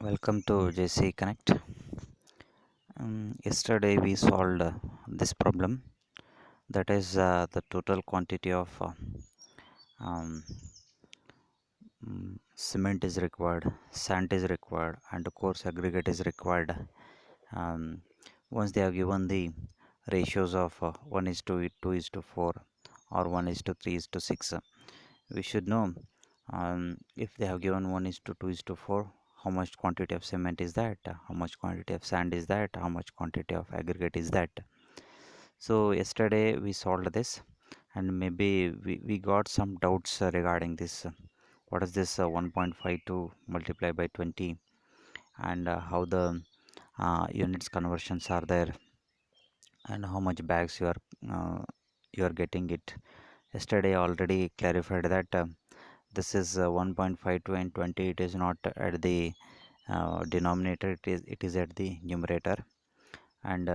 Welcome to JC Connect. Yesterday we solved this problem, that is the total quantity of um, cement is required, sand is required, and coarse aggregate is required. Um, Once they have given the ratios of 1 is to 2 is to 4 or 1 is to 3 is to 6, we should know if they have given 1 is to 2 is to 4, how much quantity of cement is that, how much quantity of sand is that, how much quantity of aggregate is that. So yesterday we solved this, and maybe we got some doubts regarding this. What is this 1.52 multiplied by 20, and how the units conversions are there, and how much bags you are getting it. Yesterday I already clarified that this is 1.52 and 20, it is not at the denominator, it is at the numerator. And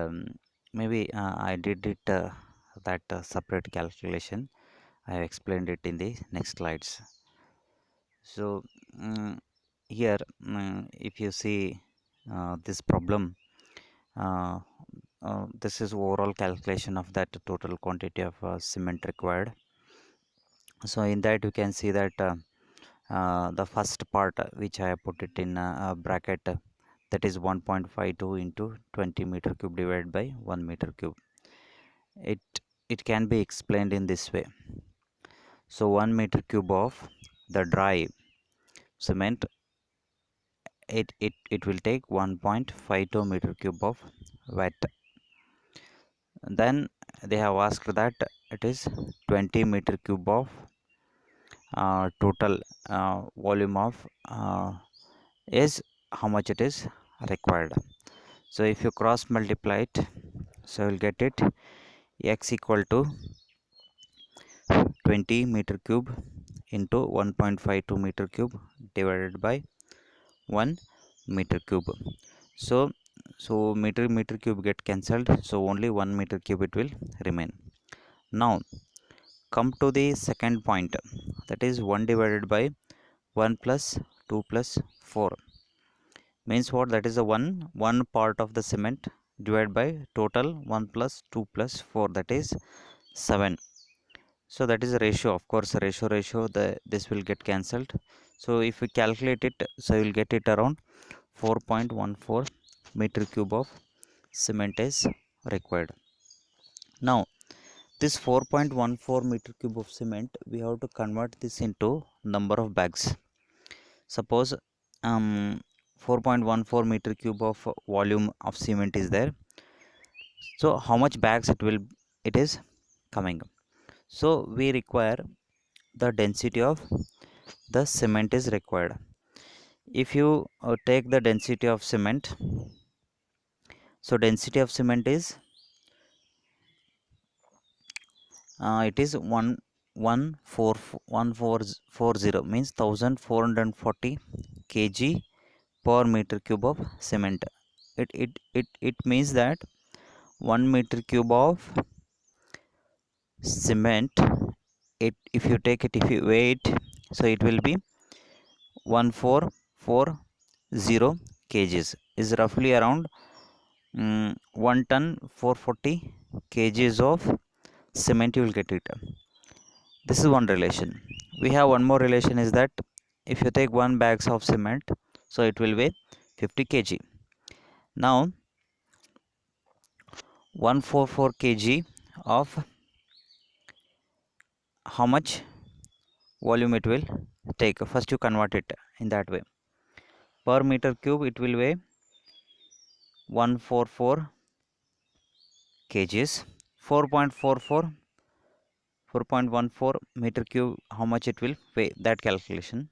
maybe I did it that separate calculation. I have explained it in the next slides. So mm here, if you see this problem, uh, this is overall calculation of that total quantity of cement required. So in that you can see that the first part which I have put it in a bracket, that is 1.52 into 20 meter cube divided by 1 meter cube. It can be explained in this way. So 1 meter cube of the dry cement, it will take 1.52 meter cube of wet. Then they have asked that it is 20 meter cube of total volume of is how much it is required. So if you cross multiply it, so you will get it x equal to 20 meter cube into 1.52 meter cube divided by 1 meter cube. So meter cube get cancelled, so only 1 meter cube it will remain. Now come to the second point, that is 1 divided by 1 plus 2 plus 4, means what? That is the one part of the cement divided by total 1 plus 2 plus 4, that is 7. So that is a ratio, of course ratio this will get cancelled. So if we calculate it, so you will get it around 4.14 meter cube of cement is required. Now this 4.14 meter cube of cement, we have to convert this into number of bags. Suppose 4.14 meter cube of volume of cement is there, so how much bags it is coming. So we require the density of the cement is required. If you take the density of cement, so density of cement is it is 11440, means 1440 kg per meter cube of cement. It means that 1 meter cube of cement, if you take it, if you weigh it, so it will be 1440 kgs, is roughly around 1 ton 440 kgs of cement you will get it. This is one relation. We have one more relation, is that if you take 1 bags of cement, so it will weigh 50 kg. Now 144 kg of how much volume it will take. First you convert it in that way. Per meter cube it will weigh 144 kgs. 4.14 meter cube, how much it will weigh, that calculation.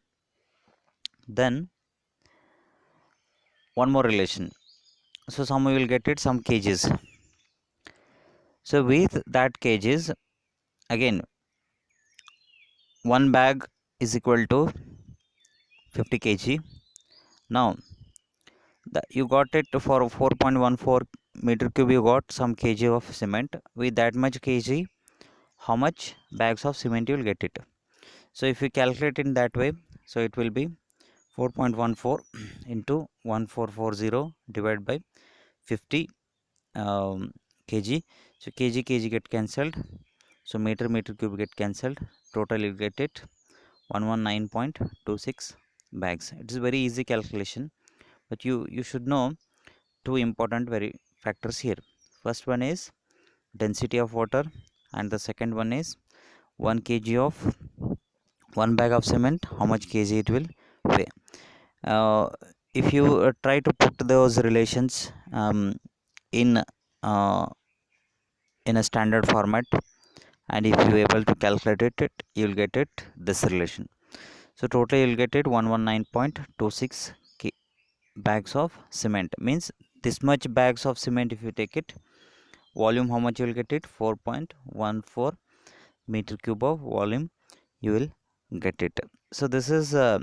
Then one more relation, so some we will get it some kgs. So with that kgs, again 1 bag is equal to 50 kg. Now you got it for 4.14 meter cube, you got some kg of cement. With that much kg, how much bags of cement you will get it. So if you calculate in that way, so it will be 4.14 into 1440 divided by 50 kg. So kg get cancelled, so meter cube get cancelled, total you get it 119.26 bags. It is very easy calculation, but you should know two important very factors here. First one is density of water, and the second one is 1 kg of 1 bag of cement, how much kg it will weigh. uh, if you try to put those relations in uh, in a standard format, and if you able to calculate it, you'll get it this relation. So total you'll get it 119.26 bags of cement, means this much bags of cement. If you take it volume, how much you will get it? 4.14 meter cube of volume you will get it. So this is a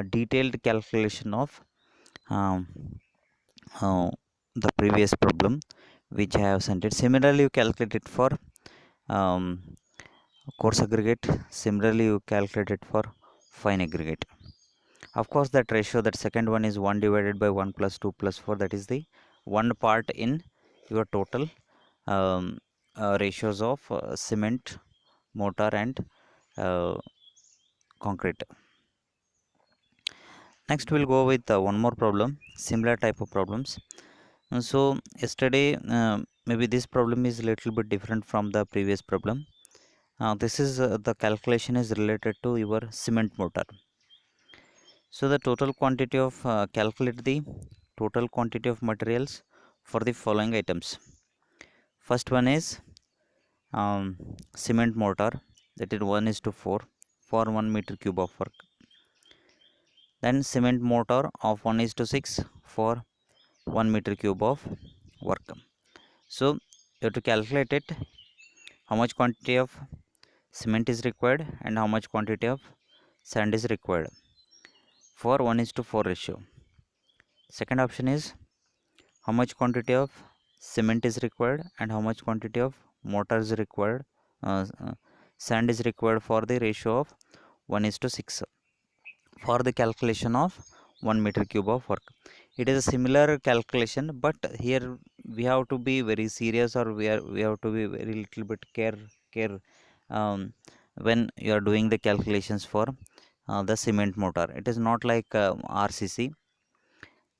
detailed calculation of um, uh, the previous problem which I have sent it. Similarly you calculate it for um, coarse aggregate. Similarly you calculate it for fine aggregate. Of course that ratio, that second one is 1 divided by 1 plus 2 plus 4, that is the one part in your total ratios of cement, mortar and uh, concrete. Next we'll go with one more problem, similar type of problems. So yesterday maybe this problem is a little bit different from the previous problem. This is the calculation is related to your cement mortar. So the total quantity of calculate the total quantity of materials for the following items. First one is cement mortar, that is 1 is to 4 for 1 meter cube of work. Then cement mortar of 1 is to 6 for 1 meter cube of work. So you have to calculate it, how much quantity of cement is required and how much quantity of sand is required for 1 is to 4 ratio. Second option is how much quantity of cement is required and how much quantity of mortar is required, sand is required for the ratio of 1 is to 6 for the calculation of 1 meter cube of work. It is a similar calculation, but here we have to be very serious, or we have to be very little bit care um, when you are doing the calculations for the cement mortar. It is not like RCC.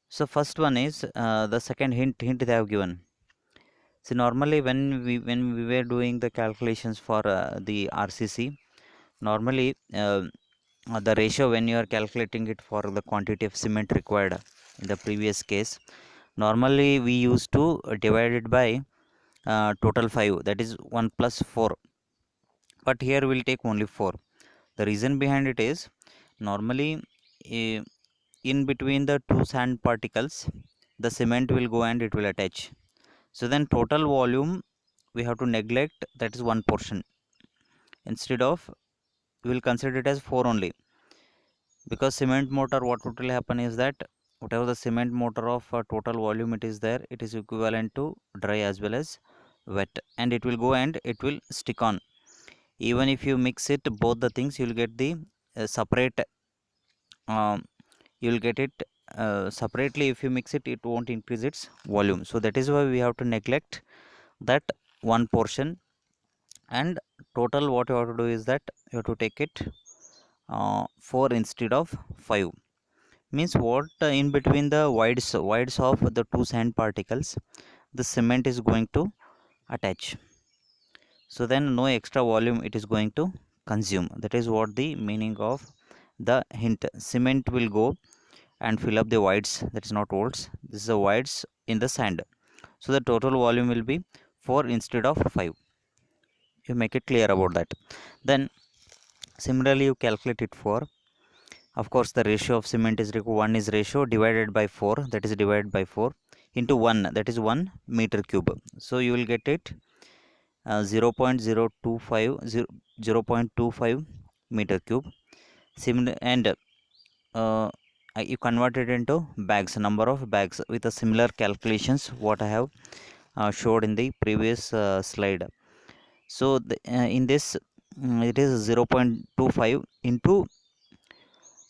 So first one is the second hint they have given. So normally when we were doing the calculations for the RCC, normally the ratio when you are calculating it for the quantity of cement required in the previous case, normally we used to divide it by total 5, that is 1 plus 4, but here we'll take only 4. The reason behind it is normally eh, in between the two sand particles the cement will go and it will attach. So then total volume we have to neglect, that is one portion. Instead of, we will consider it as 4 only, because cement mortar, what will happen is that whatever the cement mortar of total volume it is there, it is equivalent to dry as well as wet, and it will go and it will stick on. Even if you mix it both the things, you will get the separate, um, you will get it separately. If you mix it, it won't increase its volume. So that is why we have to neglect that one portion, and total what you have to do is that you have to take it 4 instead of 5. Means what, in between the wides of the two sand particles the cement is going to attach, so then no extra volume it is going to consume. That is what the meaning of the hint. Cement will go and fill up the voids, that is not volts, this is the voids in the sand, so the total volume will be 4 instead of 5. You make it clear about that. Then similarly you calculate it for, of course the ratio of cement is 1 is ratio divided by 4, that is divided by 4 into 1, that is 1 meter cube. So you will get it 0.025 0.25 meter cube. Similar, and you convert it into bags, number of bags, with a similar calculations what I have showed in the previous slide. So in this it is 0.25 into,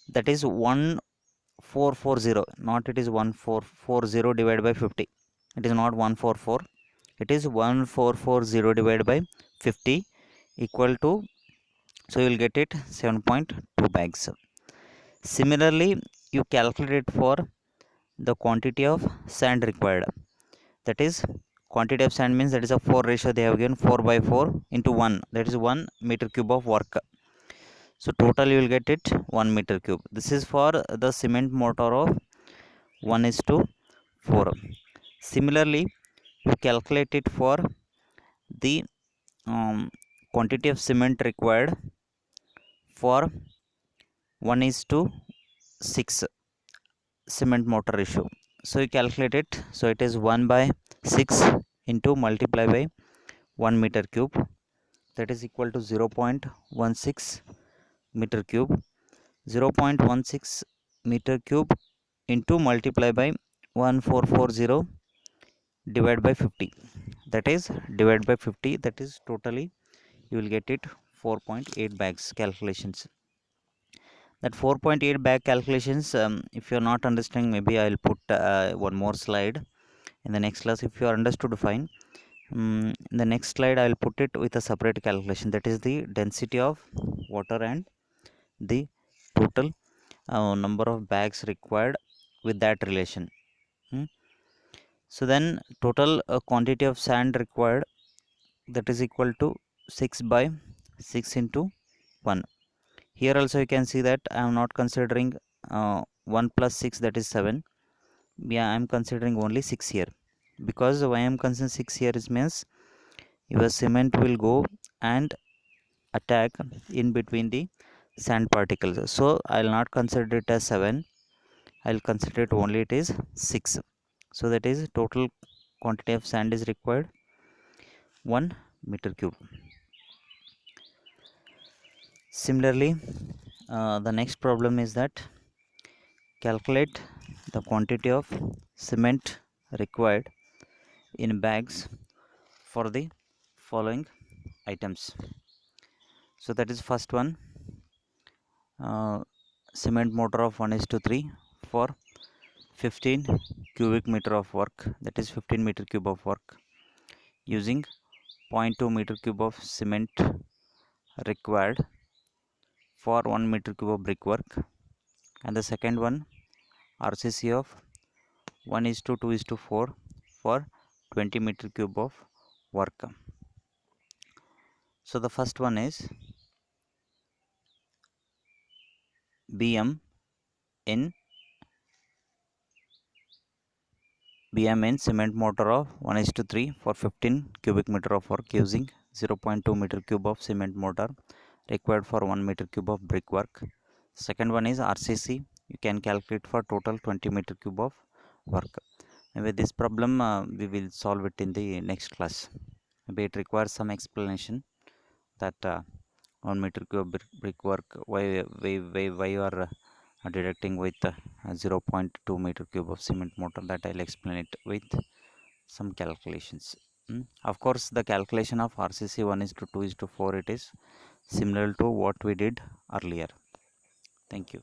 that is 1 1440, not it is 1440 divided by 50. It is not 144, it is 1440 divided by 50 equal to, so you will get it 7.2 bags. Similarly, you calculate it for the quantity of sand required. That is, quantity of sand means that is a 4 ratio they have given, 4 by 4 into 1, that is 1 meter cube of work. So total you will get it 1 meter cube. This is for the cement mortar of 1:4. Similarly, you calculate it for the quantity of cement required for 1:6 cement mortar ratio. So you calculate it, so it is 1 by 6 into multiply by 1 meter cube, that is equal to 0.16 meter cube. 0.16 meter cube into multiply by 1440 divided by 50, that is divided by 50, that is totally you will get it 4.8 bags calculations. That 4.8 bag calculations, if you are not understanding, maybe I will put one more slide in the next class. If you are understood, fine. In the next slide I will put it with a separate calculation, that is the density of water and the total number of bags required with that relation. So then total quantity of sand required, that is equal to 6 by 6 into 1. Here also you can see that I am not considering 1 plus 6, that is 7. Yeah, I am considering only 6 here, because why I am considering 6 here is means your cement will go and attack in between the sand particles. So I will not consider it as 7, I will consider it only it is 6. So that is total quantity of sand is required 1 meter cube. Similarly, the next problem is that calculate the quantity of cement required in bags for the following items. So that is first one, cement mortar of 1:3 for 15 cubic meter of work, that is 15 meter cube of work, using 0.2 meter cube of cement required for 1 meter cube of brickwork. And the second one, RCC of 1:2:4 for 20 meter cube of work. So the first one is BM in cement mortar of 1:3 for 15 cubic meter of work, using 0.2 meter cube of cement mortar required for 1 meter cube of brickwork. Second one is RCC, you can calculate for total 20 meter cube of work. And with this problem we will solve it in the next class. Maybe it requires some explanation that 1 meter cube brickwork, why you are deducting with 0.2 meter cube of cement mortar, that I'll explain it with some calculations. Of course, the calculation of RCC 1:2:4, it is similar to what we did earlier. Thank you.